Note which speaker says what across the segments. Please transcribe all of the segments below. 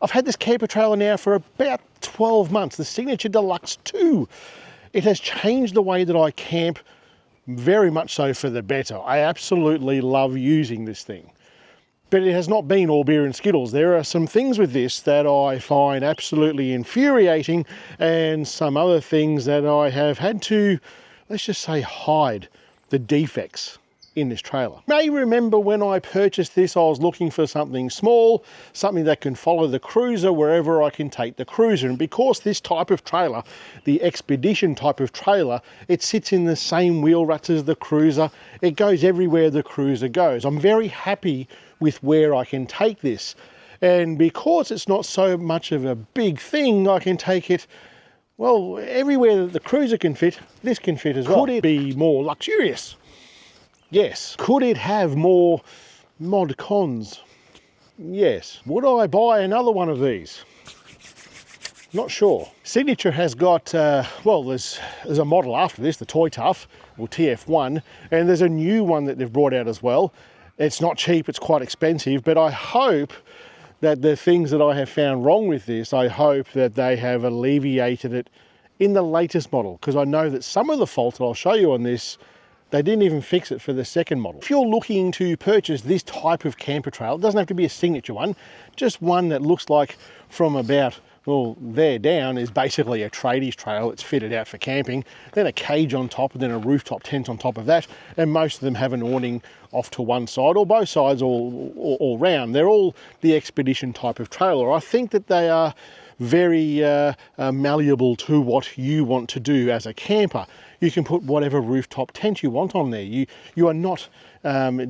Speaker 1: I've had this camper trailer now for about 12 months, the Signature Deluxe 2. It has changed the way that I camp, very much so for the better. I absolutely love using this thing. But it has not been all beer and skittles. There are some things with this that I find absolutely infuriating, and some other things that I have had to, let's just say, hide the defects in this trailer. You may remember when I purchased this, I was looking for something small, something that can follow the Cruiser wherever I can take the Cruiser. And because this type of trailer, the Expedition type of trailer, it sits in the same wheel ruts as the Cruiser. It goes everywhere the Cruiser goes. I'm very happy with where I can take this. And because it's not so much of a big thing, I can take it, well, everywhere that the Cruiser can fit, this can fit as well. Could it be more luxurious? Yes. Could it have more mod cons? Yes. Would I buy another one of these? Not sure. Signature has got, well, there's a model after this, the Toy Tough, or TF1, and there's a new one that they've brought out as well. It's not cheap, it's quite expensive, but I hope that the things that I have found wrong with this, I hope that they have alleviated it in the latest model, because I know that some of the faults that I'll show you on this, they didn't even fix it for the second model. If you're looking to purchase this type of camper trailer, it doesn't have to be a Signature one, just one that looks like from about, well, there down is basically a tradies trailer that's fitted out for camping, then a cage on top, and then a rooftop tent on top of that, and most of them have an awning off to one side, or both sides, all round. They're all the Expedition type of trailer. I think that they are very malleable to what you want to do as a camper. You can put whatever rooftop tent you want on there. You are not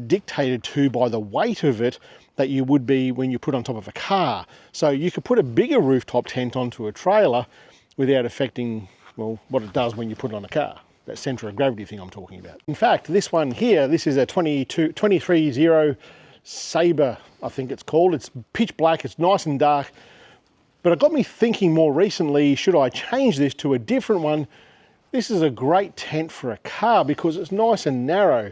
Speaker 1: dictated to by the weight of it that you would be when you put on top of a car. So you could put a bigger rooftop tent onto a trailer without affecting, well, what it does when you put it on a car. That centre of gravity thing I'm talking about. In fact, this one here, this is a 23-0 Sabre, I think it's called. It's pitch black, it's nice and dark. But it got me thinking more recently, should I change this to a different one? This is a great tent for a car because it's nice and narrow,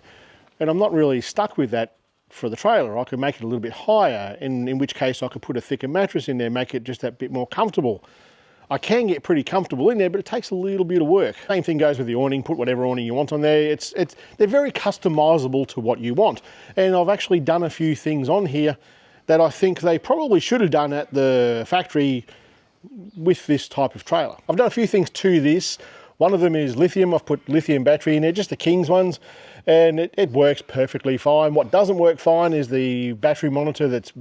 Speaker 1: and I'm not really stuck with that for the trailer. I could make it a little bit higher, in which case I could put a thicker mattress in there, make it just that bit more comfortable. I can get pretty comfortable in there, but it takes a little bit of work. Same thing goes with the awning. Put whatever awning you want on there. They're very customizable to what you want. And I've actually done a few things on here that I think they probably should have done at the factory with this type of trailer. I've done a few things to this. One of them is lithium. I've put lithium battery in there, just the King's ones, and it works perfectly fine. What doesn't work fine is the battery monitor that's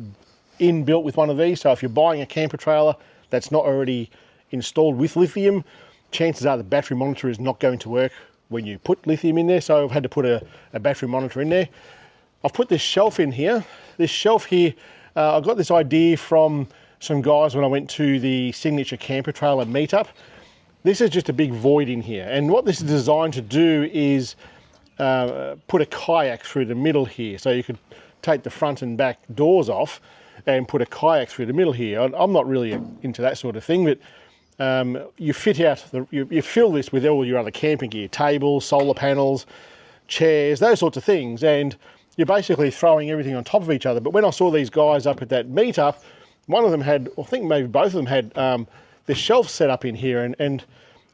Speaker 1: inbuilt with one of these. So if you're buying a camper trailer that's not already installed with lithium, chances are the battery monitor is not going to work when you put lithium in there. So I've had to put a battery monitor in there. I've put this shelf in here. This shelf here, I got this idea from some guys when I went to the Signature Camper Trailer meetup. This is just a big void in here. And what this is designed to do is put a kayak through the middle here. So you could take the front and back doors off and put a kayak through the middle here. I'm not really into that sort of thing, but you fit out, you fill this with all your other camping gear, tables, solar panels, chairs, those sorts of things. And you're basically throwing everything on top of each other. But when I saw these guys up at that meetup, one of them had, I think maybe both of them had this shelf set up in here, and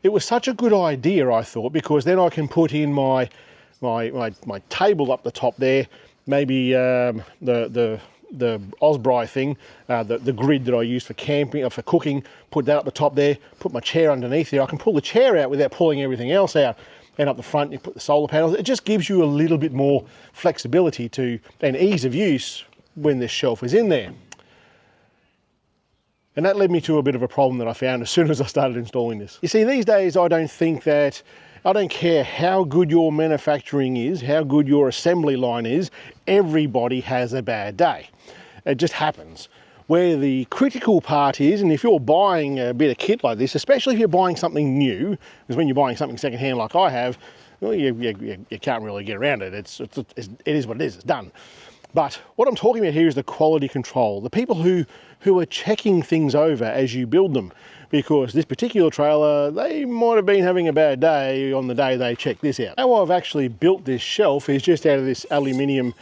Speaker 1: it was such a good idea, I thought, because then I can put in my table up the top there, maybe the Osprey thing, the grid that I use for camping or for cooking, put that up the top there, put my chair underneath there. I can pull the chair out without pulling everything else out. And up the front, you put the solar panels. It just gives you a little bit more flexibility and ease of use when this shelf is in there. And that led me to a bit of a problem that I found as soon as I started installing this. You see, these days I don't care how good your manufacturing is, how good your assembly line is, everybody has a bad day. It just happens. Where the critical part is, and if you're buying a bit of kit like this, especially if you're buying something new, because when you're buying something secondhand like I have, well, you can't really get around it. It is what it is, it's done. But what I'm talking about here is the quality control, the people who are checking things over as you build them. Because this particular trailer, they might have been having a bad day on the day they checked this out. How I've actually built this shelf is just out of this aluminium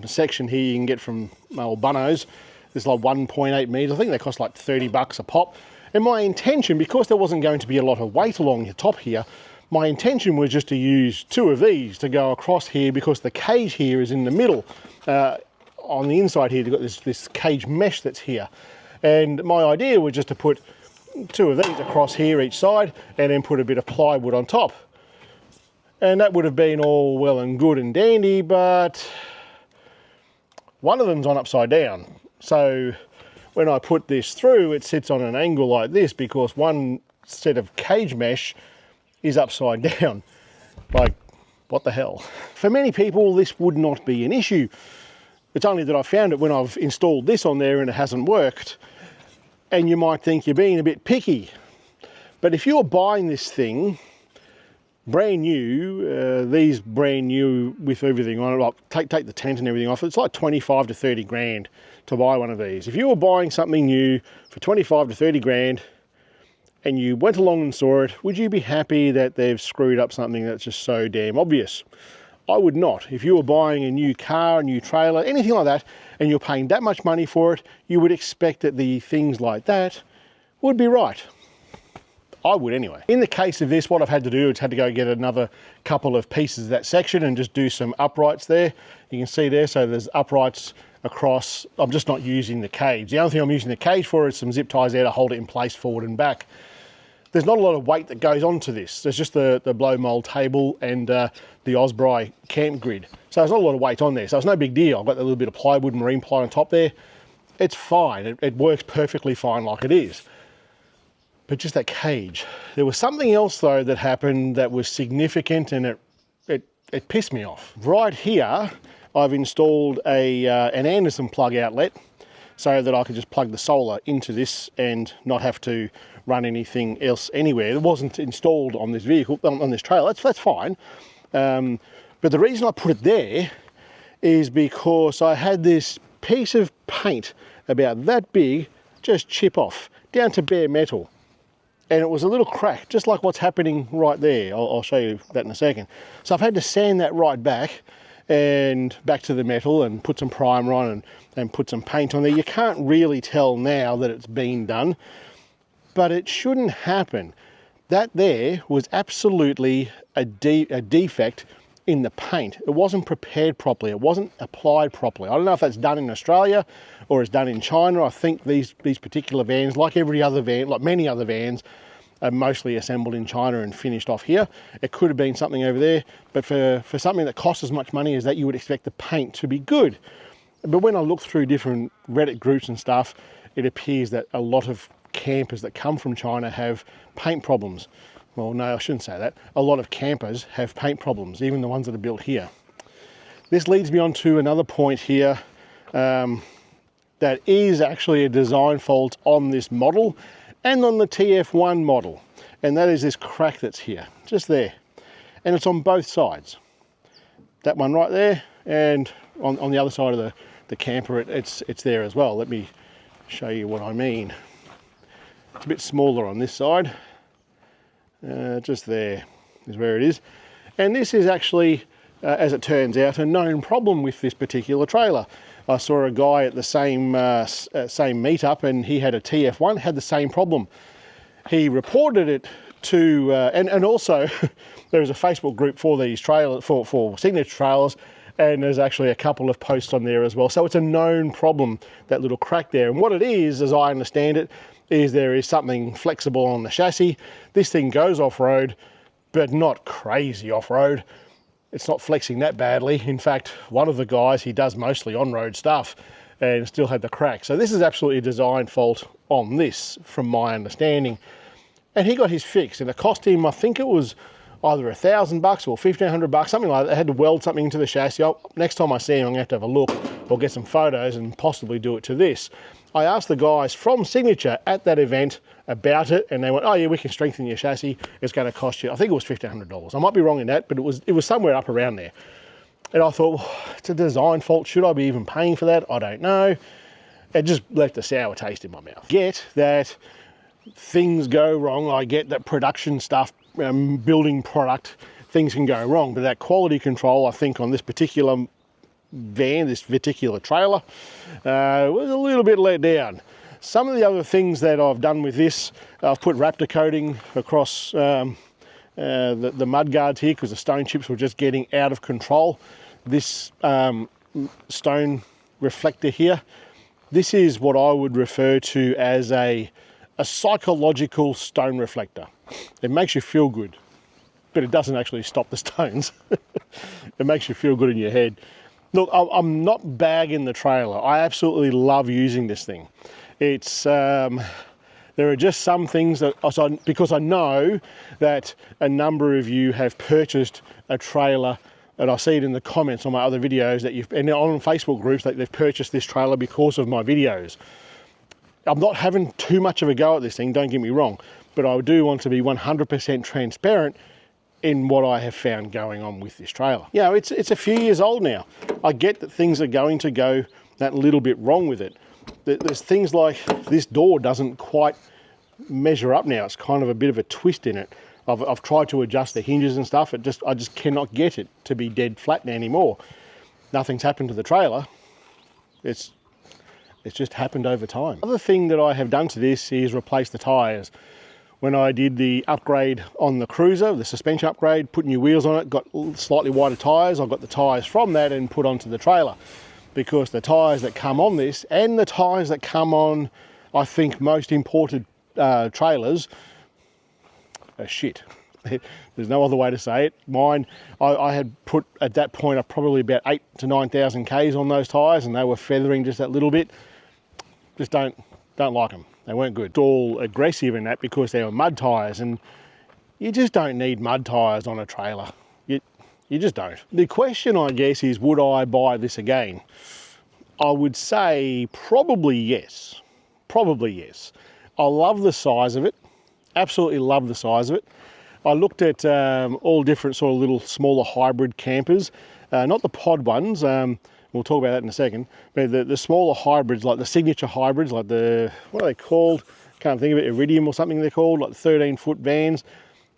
Speaker 1: section here you can get from old Bunno's. There's like 1.8 meters. I think they cost like 30 bucks a pop. And my intention, because there wasn't going to be a lot of weight along the top here, my intention was just to use 2 of these to go across here, because the cage here is in the middle. On the inside here, you've got this cage mesh that's here. And my idea was just to put 2 of these across here each side, and then put a bit of plywood on top. And that would have been all well and good and dandy, but one of them's on upside down. So when I put this through, it sits on an angle like this, because one set of cage mesh is upside down. Like, what the hell? For many people, this would not be an issue. It's only that I found it when I've installed this on there and it hasn't worked. And you might think you're being a bit picky. But if you're buying this thing brand new, these brand new with everything on it, like take the tent and everything off, it's like 25 to 30 grand to buy one of these. If you were buying something new for 25 to 30 grand and you went along and saw it, would you be happy that they've screwed up something that's just so damn obvious? I would not. If you were buying a new car, a new trailer, anything like that, and you're paying that much money for it, you would expect that the things like that would be right. I would anyway. In the case of this, what I've had to do is had to go get another couple of pieces of that section and just do some uprights there. You can see there, so there's uprights across. I'm just not using the cage. The only thing I'm using the cage for is some zip ties there to hold it in place forward and back. There's not a lot of weight that goes onto this. There's just the blow mold table and the Osprey camp grid. So there's not a lot of weight on there. So it's no big deal. I've got that little bit of plywood, marine ply on top there. It's fine. It works perfectly fine like it is. But just that cage. There was something else though that happened that was significant, and it pissed me off. Right here, I've installed an Anderson plug outlet so that I could just plug the solar into this and not have to run anything else anywhere. It wasn't installed on this vehicle, on this trailer. That's fine. But the reason I put it there is because I had this piece of paint about that big just chip off down to bare metal. And it was a little crack, just like what's happening right there. I'll show you that in a second. So I've had to sand that right back and back to the metal and put some primer on and put some paint on there. You can't really tell now that it's been done, but it shouldn't happen. That there was absolutely a defect in the paint. It wasn't prepared properly. It wasn't applied properly. I don't know if that's done in Australia or it's done in China. I think these particular vans, like every other van, like many other vans, are mostly assembled in China and finished off here. It could have been something over there, but for something that costs as much money as that, you would expect the paint to be good. But when I look through different Reddit groups and stuff, it appears that a lot of campers that come from China have paint problems. Well, no, I shouldn't say that. A lot of campers have paint problems, even the ones that are built here. This leads me on to another point here that is actually a design fault on this model and on the TF1 model. And that is this crack that's here, just there. And it's on both sides. That one right there, and on the other side of the camper, it's there as well. Let me show you what I mean. It's a bit smaller on this side. Just there is where it is. And this is actually, as it turns out, a known problem with this particular trailer. I saw a guy at the same meetup, and he had a TF1, had the same problem. He reported it to, and also there is a Facebook group for these trailers, for signature trailers, and there's actually a couple of posts on there as well. So it's a known problem, that little crack there. And what it is, as I understand it, is there is something flexible on the chassis. This thing goes off-road, but not crazy off-road. It's not flexing that badly. In fact, one of the guys, he does mostly on-road stuff and still had the crack. So this is absolutely a design fault on this, from my understanding. And he got his fix, and it cost him, I think it was either $1,000 or $1,500, something like that. I had to weld something into the chassis. Next time I see him, I'm going to have a look or get some photos and possibly do it to this. I asked the guys from Signature at that event about it, and they went, oh yeah, we can strengthen your chassis. It's going to cost you, I think it was $1,500. I might be wrong in that, but it was somewhere up around there. And I thought, well, it's a design fault. Should I be even paying for that? I don't know. It just left a sour taste in my mouth. Get that things go wrong. I get that production stuff, building product, things can go wrong. But that quality control, I think on this particular van, this particular trailer, was a little bit let down. Some of the other things that I've done with this, I've put Raptor coating across the mud guards here because the stone chips were just getting out of control. This stone reflector here, this is what I would refer to as a psychological stone reflector. It makes you feel good, but it doesn't actually stop the stones. It makes you feel good in your head. Look, I'm not bagging the trailer. I absolutely love using this thing. It's there are just some things that, because I know that a number of you have purchased a trailer, and I see it in the comments on my other videos that and on Facebook groups that they've purchased this trailer because of my videos. I'm not having too much of a go at this thing, don't get me wrong, but I do want to be 100% transparent in what I have found going on with this trailer. You know, it's a few years old now. I get that things are going to go that little bit wrong with it. There's things like this door doesn't quite measure up now. It's kind of a bit of a twist in it. I've tried to adjust the hinges and stuff. I just cannot get it to be dead flat anymore. Nothing's happened to the trailer. It's just happened over time. Other thing that I have done to this is replace the tyres. When I did the upgrade on the Cruiser, the suspension upgrade, put new wheels on it, got slightly wider tyres. I got the tyres from that and put onto the trailer, because the tyres that come on this and the tyres that come on, I think, most imported trailers are shit. There's no other way to say it. Mine, I had put at that point probably about 8,000 to 9,000 Ks on those tyres, and they were feathering just that little bit. Just don't like them. They weren't good. It's all aggressive in that because they were mud tyres, and you just don't need mud tyres on a trailer. You just don't. The question, I guess, is would I buy this again? I would say probably yes. Probably yes. I love the size of it. Absolutely love the size of it. I looked at all different sort of little smaller hybrid campers, not the pod ones. We'll talk about that in a second. But the smaller hybrids, like the signature hybrids, like what are they called? Can't think of it, Iridium or something they're called, like the 13-foot vans.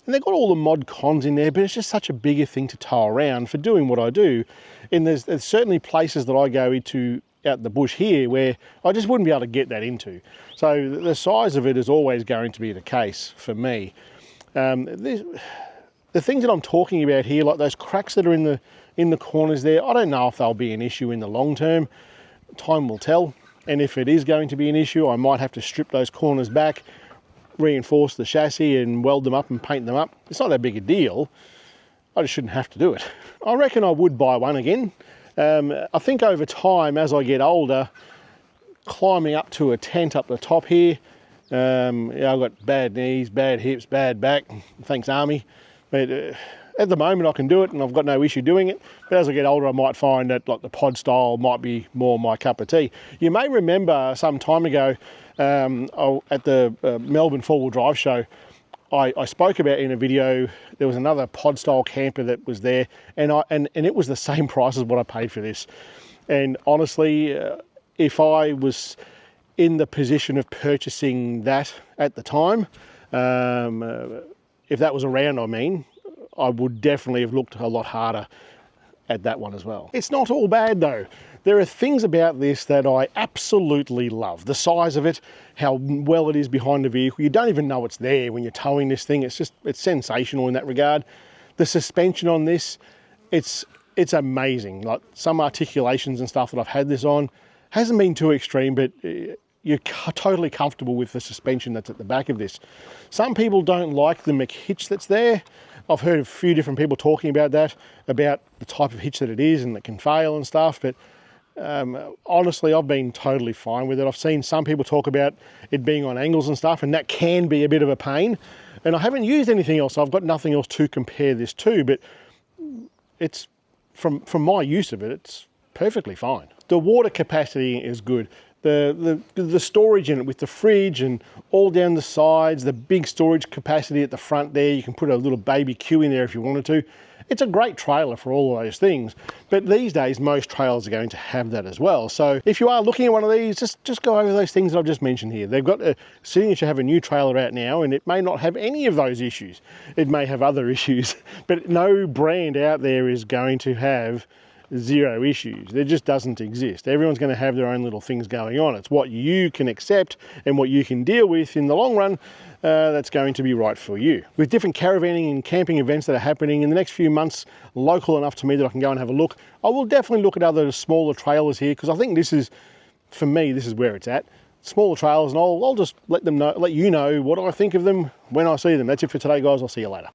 Speaker 1: And they've got all the mod cons in there, but it's just such a bigger thing to tow around for doing what I do. And there's certainly places that I go into out in the bush here where I just wouldn't be able to get that into. So the size of it is always going to be the case for me. The things that I'm talking about here, like those cracks that are in the corners there, I don't know if they'll be an issue in the long term. Time will tell. And if it is going to be an issue, I might have to strip those corners back, reinforce the chassis and weld them up and paint them up. It's not that big a deal. I just shouldn't have to do it. I reckon I would buy one again. I think over time, as I get older, climbing up to a tent up the top here, yeah, I've got bad knees, bad hips, bad back, thanks Army. But at the moment I can do it and I've got no issue doing it. But as I get older, I might find that like the pod style might be more my cup of tea. You may remember some time ago at the Melbourne 4-wheel drive show, I spoke about in a video, there was another pod style camper that was there, and it was the same price as what I paid for this. And honestly, if I was in the position of purchasing that at the time, if that was around, I would definitely have looked a lot harder at that one as well. It's not all bad though. There are things about this that I absolutely love. The size of it, how well it is behind the vehicle. You don't even know it's there when you're towing this thing. It's sensational in that regard. The suspension on this, it's amazing. Like some articulations and stuff that I've had this on, hasn't been too extreme, but you're totally comfortable with the suspension that's at the back of this. Some people don't like the McHitch that's there. I've heard a few different people talking about that, about the type of hitch that it is and that can fail and stuff, but honestly, I've been totally fine with it. I've seen some people talk about it being on angles and stuff, and that can be a bit of a pain. And I haven't used anything else. I've got nothing else to compare this to, but it's from my use of it, it's perfectly fine. The water capacity is good. The storage in it with the fridge and all down the sides, the big storage capacity at the front there, you can put a little baby queue in there if you wanted to. It's a great trailer for all of those things, but these days most trailers are going to have that as well. So if you are looking at one of these, just go over those things that I've just mentioned here. They've got Signature have a new trailer out now, and it may not have any of those issues. It may have other issues, but no brand out there is going to have zero issues. There just doesn't exist. Everyone's going to have their own little things going on. It's what you can accept and what you can deal with in the long run that's going to be right for you. With different caravanning and camping events that are happening in the next few months, local enough to me that I can go and have a look, I will definitely look at other smaller trailers here, because I think this is, for me, this is where it's at. Smaller trailers, and I'll just let you know what I think of them when I see them. That's it for today, guys. I'll see you later.